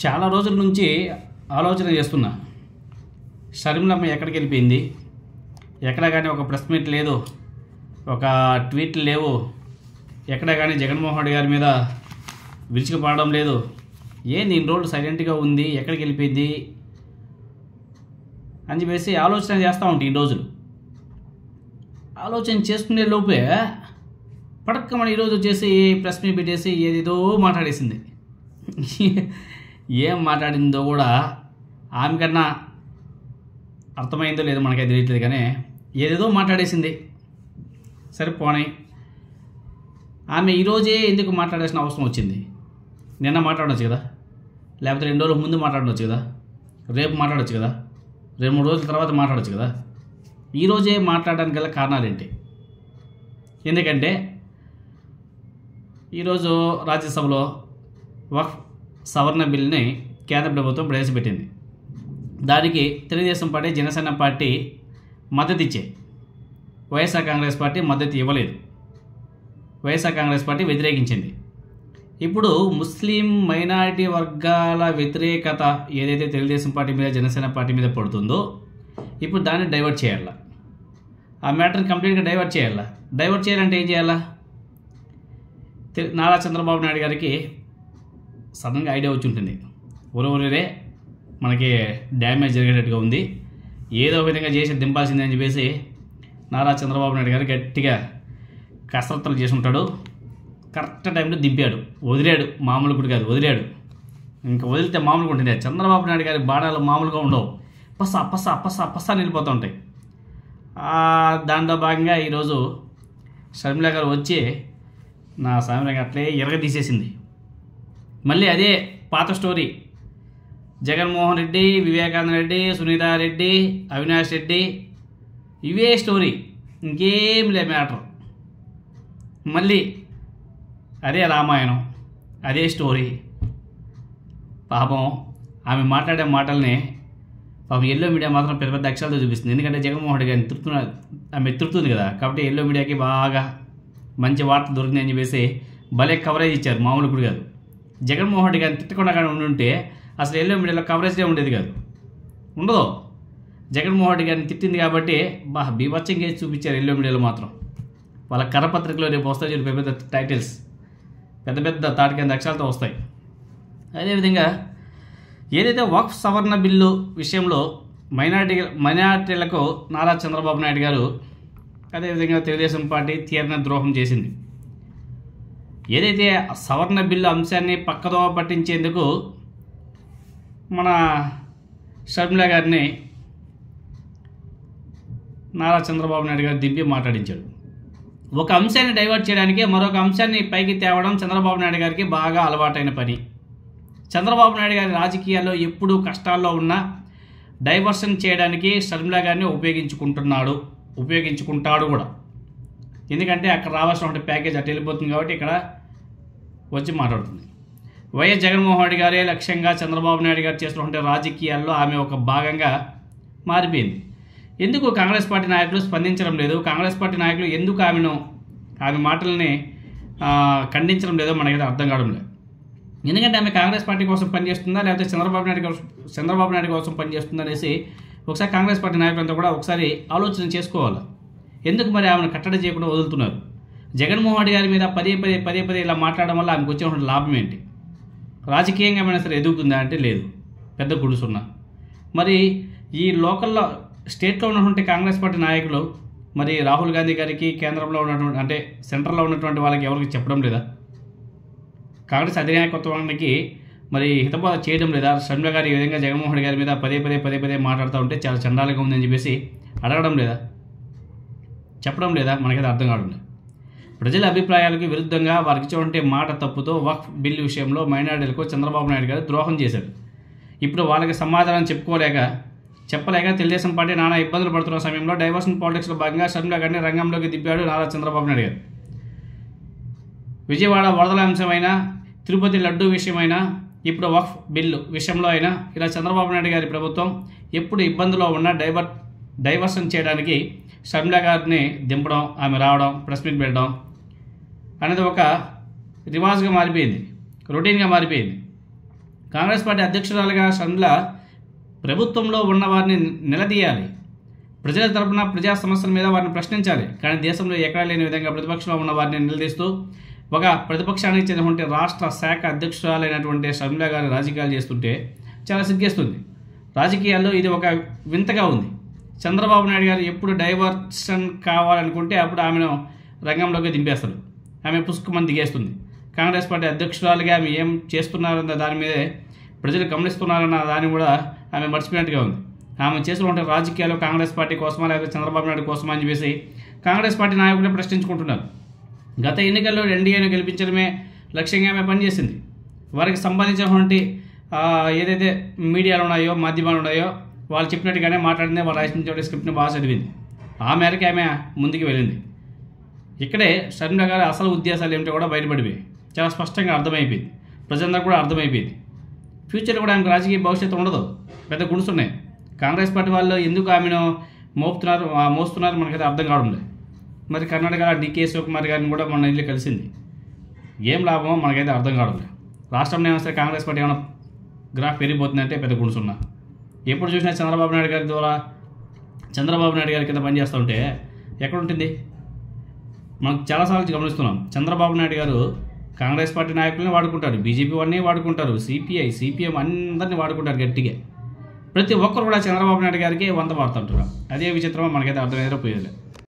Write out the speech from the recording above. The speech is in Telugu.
చాలా రోజుల నుంచి ఆలోచన చేస్తున్నా. షర్మిలమ్మ ఎక్కడికి వెళ్ళిపోయింది? ఎక్కడ కానీ ఒక ప్రెస్ మీట్ లేదు, ఒక ట్వీట్లు లేవు, ఎక్కడ కానీ జగన్మోహన్ రెడ్డి గారి మీద విరుచుకుపడడం లేదు. ఏంది ఇన్ని రోజులు సైలెంట్గా ఉంది, ఎక్కడికి వెళ్ళిపోయింది అని చెప్పేసి ఆలోచన చేస్తూ ఉంటాయి. ఇన్ని రోజులు ఆలోచన చేసుకునే లోపే పడక్కమని ఈరోజు వచ్చేసి ప్రెస్ మీట్ పెట్టేసి ఏదేదో మాట్లాడేసింది. ఏం మాట్లాడిందో కూడా ఆమె కన్నా అర్థమైందో లేదో మనకైతే తెలియట్లేదు, కానీ ఏదేదో మాట్లాడేసింది. సరే పోనీ, ఆమె ఈరోజే ఎందుకు మాట్లాడాల్సిన అవసరం వచ్చింది? నిన్న మాట్లాడవచ్చు కదా, లేకపోతే 2 రోజుల ముందు మాట్లాడవచ్చు కదా, రేపు మాట్లాడవచ్చు కదా, 2-3 రోజుల తర్వాత మాట్లాడవచ్చు కదా. ఈరోజే మాట్లాడడానికి గల కారణాలు ఏంటి? ఎందుకంటే ఈరోజు రాజ్యసభలో వక్ఫ్ సవరణ బిల్ని కేంద్ర ప్రభుత్వం ప్రవేశపెట్టింది. దానికి తెలుగుదేశం పార్టీ, జనసేన పార్టీ మద్దతు ఇచ్చాయి. వైఎస్ఆర్ కాంగ్రెస్ పార్టీ మద్దతు ఇవ్వలేదు. వైఎస్ఆర్ కాంగ్రెస్ పార్టీ వ్యతిరేకించింది. ఇప్పుడు ముస్లిం మైనారిటీ వర్గాల వ్యతిరేకత ఏదైతే తెలుగుదేశం పార్టీ మీద, జనసేన పార్టీ మీద పడుతుందో, ఇప్పుడు దాన్ని డైవర్ట్ చేయాలా, ఆ మ్యాటర్ని కంప్లీట్గా డైవర్ట్ చేయాలా. డైవర్ట్ చేయాలంటే ఏం చేయాలా? నారా చంద్రబాబు నాయుడు గారికి సడన్గా ఐడియా వచ్చి ఉంటుంది. ఊరే మనకి డ్యామేజ్ జరిగేటట్టుగా ఉంది, ఏదో విధంగా చేసి దింపాల్సిందే అని చెప్పేసి నారా చంద్రబాబు నాయుడు గారు గట్టిగా కసరత్తులు చేసి ఉంటాడు. కరెక్ట్ టైంలో దింపాడు, వదిలాడు. మామూలు కూడా కాదు, వదిలాడు. ఇంకా వదిలితే మామూలుగా ఉంటుంది. చంద్రబాబు నాయుడు గారి బాణాలు మామూలుగా ఉండవు, పస్సా పస్సా పస్సా పస్సా నిలిపోతూ ఉంటాయి. దాంట్లో భాగంగా ఈరోజు షర్మిల గారు వచ్చి నా సాయంత్రం అట్లే తీసేసింది. మళ్ళీ అదే పాత స్టోరీ. జగన్మోహన్ రెడ్డి, వివేకానంద రెడ్డి, సునీతారెడ్డి, అవినాష్ రెడ్డి, ఇవే స్టోరీ, ఇంకేం లే మ్యాటర్. మళ్ళీ అదే రామాయణం, అదే స్టోరీ. పాపం ఆమె మాట్లాడే మాటల్ని పాపం ఎల్లో మీడియా మాత్రం పెద్ద పెద్ద అక్షరాలతో చూపిస్తుంది. ఎందుకంటే జగన్మోహన్ రెడ్డి గారిని ఆమె తిడుతుంది కదా, కాబట్టి ఎల్లో మీడియాకి బాగా మంచి వార్త దొరికింది అని చెప్పేసి భలే కవరేజ్ ఇచ్చారు. మామూలు కూడా కాదు. జగన్మోహన్ రెడ్డి గారిని తిట్టకుండా కానీ ఉండుంటే అసలు ఎల్లో మీడియాలో కవరేజ్నే ఉండేది కాదు, ఉండదు. జగన్మోహన్ రెడ్డి గారిని తిట్టింది కాబట్టి బీభత్సం చేసి చూపించారు ఎల్లో మీడియాలో మాత్రం. వాళ్ళ కరపత్రికలో రేపు వస్తాయి చూడు పెద్ద పెద్ద టైటిల్స్, పెద్ద పెద్ద తాటికింద అక్షరాలతో వస్తాయి. అదేవిధంగా ఏదైతే వక్ఫ్ సవరణ బిల్లు విషయంలో మైనారిటీలకు నారా చంద్రబాబు నాయుడు గారు, అదేవిధంగా తెలుగుదేశం పార్టీ తీవ్ర ద్రోహం చేసింది. ఏదైతే సవరణ బిల్లు అంశాన్ని పక్కదో పట్టించేందుకు మన షర్మిల గారిని నారా చంద్రబాబు నాయుడు గారు దింపి మాట్లాడించాడు. ఒక అంశాన్ని డైవర్ట్ చేయడానికి మరొక అంశాన్ని పైకి తేవడం చంద్రబాబు నాయుడు గారికి బాగా అలవాటైన పని. చంద్రబాబు నాయుడు గారి రాజకీయాల్లో ఎప్పుడూ కష్టాల్లో ఉన్న డైవర్షన్ చేయడానికి షర్మిల గారిని ఉపయోగించుకుంటాడు కూడా. ఎందుకంటే అక్కడ రావాల్సిన ప్యాకేజ్ అటు వెళ్ళిపోతుంది కాబట్టి ఇక్కడ వచ్చి మాట్లాడుతుంది. వైఎస్ జగన్మోహన్ రెడ్డి గారే లక్ష్యంగా చంద్రబాబు నాయుడు గారు చేస్తున్న రాజకీయాల్లో ఆమె ఒక భాగంగా మారిపోయింది. ఎందుకు కాంగ్రెస్ పార్టీ నాయకులు స్పందించడం లేదు? కాంగ్రెస్ పార్టీ నాయకులు ఎందుకు ఆమె మాటల్ని ఖండించడం లేదో మనకైతే అర్థం కావడం లేదు. ఎందుకంటే ఆమె కాంగ్రెస్ పార్టీ కోసం పనిచేస్తుందా, లేకపోతే చంద్రబాబు నాయుడు కోసం పనిచేస్తుందా అనేసి ఒకసారి కాంగ్రెస్ పార్టీ నాయకులంతా కూడా ఒకసారి ఆలోచన చేసుకోవాలి. ఎందుకు మరి ఆమెను కట్టడి చేయకుండా వదులుతున్నారు? జగన్మోహన్ రెడ్డి గారి మీద పదే పదే ఇలా మాట్లాడడం వల్ల ఆమెకు వచ్చే లాభం ఏంటి? రాజకీయంగా ఏమైనా సరే ఎదుగుతుందా అంటే లేదు, పెద్ద గుడుసున్నా. మరి ఈ లోకల్లో స్టేట్లో ఉన్నటువంటి కాంగ్రెస్ పార్టీ నాయకులు మరి రాహుల్ గాంధీ గారికి కేంద్రంలో ఉన్నటువంటి అంటే సెంట్రల్లో ఉన్నటువంటి వాళ్ళకి ఎవరికి చెప్పడం లేదా? కాంగ్రెస్ అధినాయకత్వానికి మరి హితబోధ చేయడం లేదా? షర్మిల గారు ఈ విధంగా జగన్మోహన్ రెడ్డి గారి మీద పదే పదే మాట్లాడుతూ ఉంటే చాలా చండాలంగా ఉందని చెప్పేసి అడగడం లేదా, చెప్పడం లేదా? మనకైతే అర్థం కావడం లేదు. ప్రజల అభిప్రాయాలకు విరుద్ధంగా వారికి ఇచ్చినటువంటి మాట తప్పుతో వక్ఫ్ బిల్ విషయంలో మైనారిటీలకు చంద్రబాబు నాయుడు గారు ద్రోహం చేశారు. ఇప్పుడు వాళ్ళకి సమాధానం చెప్పలేక తెలుగుదేశం పార్టీ నానా ఇబ్బందులు పడుతున్న సమయంలో డైవర్షన్ పాలిటిక్స్లో భాగంగా షర్మిల గారిని రంగంలోకి దింపాడు నారా చంద్రబాబు నాయుడు గారు. విజయవాడ వరదల అంశమైనా, తిరుపతి లడ్డూ విషయమైనా, ఇప్పుడు వక్ఫ్ బిల్లు విషయంలో అయినా ఇలా చంద్రబాబు నాయుడు గారి ప్రభుత్వం ఎప్పుడు ఇబ్బందులో ఉన్న డైవర్షన్ చేయడానికి షర్మిల గారిని దింపడం, ఆమె రావడం, ప్రెస్ మీట్ పెట్టడం అనేది ఒక రివాజ్గా మారిపోయింది, రొటీన్గా మారిపోయింది. కాంగ్రెస్ పార్టీ అధ్యక్షురాలుగా షర్మిల ప్రభుత్వంలో ఉన్న వారిని నిలదీయాలి, ప్రజల తరపున ప్రజా సమస్యల మీద వారిని ప్రశ్నించాలి. కానీ దేశంలో ఎక్కడా లేని విధంగా ప్రతిపక్షంలో ఉన్న వారిని నిలదీస్తూ ఒక ప్రతిపక్షానికి చెందినటువంటి రాష్ట్ర శాఖ అధ్యక్షురాలైనటువంటి షర్మిల గారు రాజకీయాలు చేస్తుంటే చాలా సిగ్గేస్తుంది. రాజకీయాల్లో ఇది ఒక వింతగా ఉంది. చంద్రబాబు నాయుడు గారు ఎప్పుడు డైవర్షన్ కావాలనుకుంటే అప్పుడు ఆమెను రంగంలోకి దింపేస్తారు. ఆమె పుష్కమని దిగేస్తుంది. కాంగ్రెస్ పార్టీ అధ్యక్షురాలుగా ఆమె ఏం చేస్తున్నారన్న దాని మీదే ప్రజలు గమనిస్తున్నారన్న దాన్ని కూడా ఆమె మర్చిపోయినట్టుగా ఉంది. ఆమె చేసినటువంటి రాజకీయాలు కాంగ్రెస్ పార్టీ కోసమా లేకపోతే చంద్రబాబు నాయుడు కోసమా అని చెప్పేసి కాంగ్రెస్ పార్టీ నాయకులే ప్రశ్నించుకుంటున్నారు. గత ఎన్నికల్లో ఎన్డీఏను గెలిపించడమే లక్ష్యంగా ఆమె పనిచేసింది. వారికి సంబంధించినటువంటి ఏదైతే మీడియాలు ఉన్నాయో, మాధ్యమాలు ఉన్నాయో, వాళ్ళు చెప్పినట్టుగానే మాట్లాడింది. వాళ్ళు రాసిన స్క్రిప్ట్ని బాగా చదివింది. ఆ మేరకు ఆమె ముందుకు వెళ్ళింది. ఇక్కడే షర్మిల గారి అసలు ఉద్దేశాలు ఏమిటో కూడా బయటపడిపోయి చాలా స్పష్టంగా అర్థమైపోయింది. ప్రజలందరూ కూడా అర్థమైపోయింది. ఫ్యూచర్లో కూడా ఆమెకు రాజకీయ భవిష్యత్తు ఉండదు. పెద్ద గుణసున్నాయి. కాంగ్రెస్ పార్టీ వాళ్ళు ఎందుకు ఆమెను మోస్తున్నారు మనకైతే అర్థం కావడం లేదు. మరి కర్ణాటక డీకే శివకుమార్ గారిని కూడా మొన్న ఇల్లు కలిసింది. ఏం లాభమో మనకైతే అర్థం కావడం లేదు. రాష్ట్రంలో ఏమైనా కాంగ్రెస్ పార్టీ ఏమైనా గ్రాఫ్ పెరిగిపోతుందంటే పెద్ద గుణసున్నా. ఎప్పుడు చూసినా చంద్రబాబు నాయుడు గారి ద్వారా చంద్రబాబు నాయుడు గారి కింద పనిచేస్తూ ఉంటే ఎక్కడుంటుంది? మనకు చాలాసార్లు గమనిస్తున్నాం. చంద్రబాబు నాయుడు గారు కాంగ్రెస్ పార్టీ నాయకుల్ని వాడుకుంటారు, బీజేపీ వాడిని వాడుకుంటారు, సిపిఐ సిపిఎం అందరినీ వాడుకుంటారు గట్టిగా. ప్రతి ఒక్కరు కూడా చంద్రబాబు నాయుడు గారికి వంత వాడుతుంటారు. అదే విచిత్రమో మనకైతే అర్థమయ్యేదో పోయేది.